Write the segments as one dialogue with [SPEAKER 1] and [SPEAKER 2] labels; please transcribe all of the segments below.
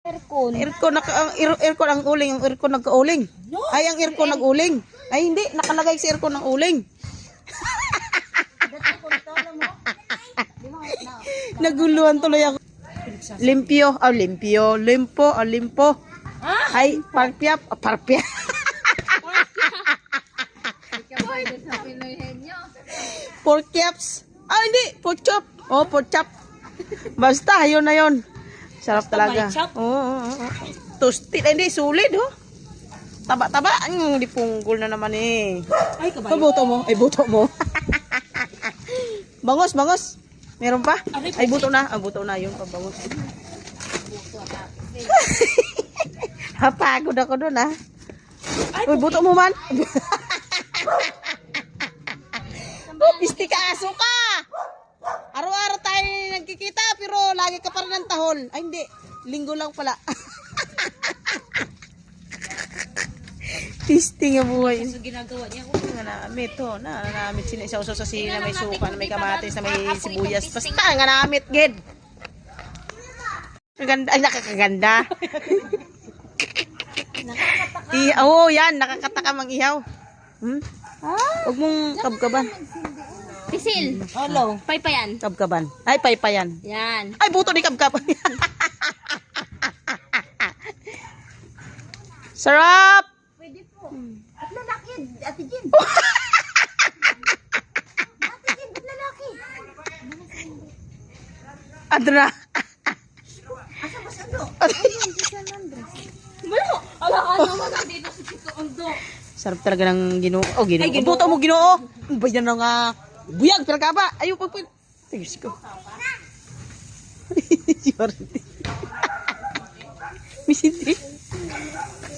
[SPEAKER 1] Aircon.
[SPEAKER 2] Aircon ang uling, ang aircon nagka-uling. Ay, ang aircon nag-uling. Ay, hindi, nakalagay sa aircon ng uling. Naguluhan tuloy ako. Limpyo, limpyo, limpo. Ay, parpyap, parpyap. Pork chops. Ah, hindi, pork chop. Oh, pork chop. Basta, yun na yun. Sarap talaga. Oo. Toasted, hindi, sulit, oh. Taba-taba. Hindi punggol na naman eh.
[SPEAKER 1] Ay, kabayo.
[SPEAKER 2] Ay, buto mo. Ay, buto mo. Bangos. Meron pa? Ay, buto na. Ah, buto na. Yun pa, bangos. Napagod ako doon, ah. Uy, buto mo man. Pisti ka, aso ka. Araw-araw tayo nagkikita, pero lagi ka pa rin ng tahol. Ay, hindi. Linggo lang pala. Pisti nga buhay.
[SPEAKER 1] So, ginagawa niya.
[SPEAKER 2] Nanamit to. Nanamit sinaisaw-saw sa sina, may suka, na may kamatis, na may sibuyas. Basta nga namit, gid. Maganda, ay nakakaganda. Oo, yan. Nakakatakam ang ihaw. Huwag mong kabkaban.
[SPEAKER 1] Pisil. Hello. Paypayan.
[SPEAKER 2] Kabkaban. Ay, paypayan.
[SPEAKER 1] Yan.
[SPEAKER 2] Ay, buto ni kabkaban. Sarap!
[SPEAKER 1] Pwede po. At lalaki, Ate Jen. Ate Jen, ba't lalaki?
[SPEAKER 2] Adra.
[SPEAKER 1] Asa ba sa do? Ayun, si San Andres. Malo! Ala ka naman dito sa Tito Ondo.
[SPEAKER 2] Sarap talaga ng ginoo. Oh, ginoo. Buto mo ginoo. Bayan na nga. Buyag, pero ka ba? Ayaw pag... Tigis ko. Misinti.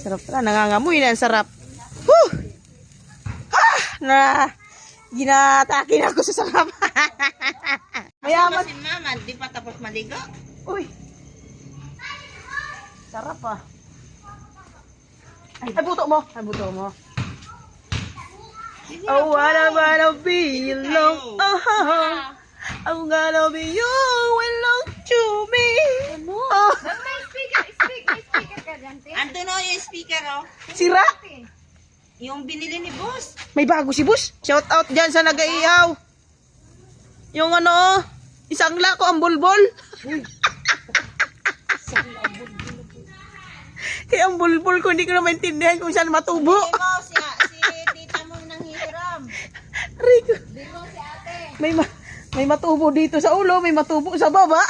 [SPEAKER 2] Sarap pala. Nangangamoy na. Sarap. Whew! Ginatake na ako sa sarap. Mayaman.
[SPEAKER 1] Si Mama, di pa tapos maligo?
[SPEAKER 2] Uy. Sarap ah. Ay, buto mo. Oh, wanna be alone. Oh, I'm gonna be you belong to me. Oh,
[SPEAKER 1] May speaker ka dyan, te? Ando na yung speaker, oh.
[SPEAKER 2] sira.
[SPEAKER 1] Yung binili ni Boss.
[SPEAKER 2] May bago si Bus. Shout out dyan sa nag-iihaw. Yung ano, isang lako ang bulbol. Kaya ang bulbol ko, hindi ko na maintindihan kung saan matubo.
[SPEAKER 1] Si tita mo nang hihiram.
[SPEAKER 2] Rico.
[SPEAKER 1] Di mo si ate.
[SPEAKER 2] May matubo dito sa ulo, may matubo sa baba.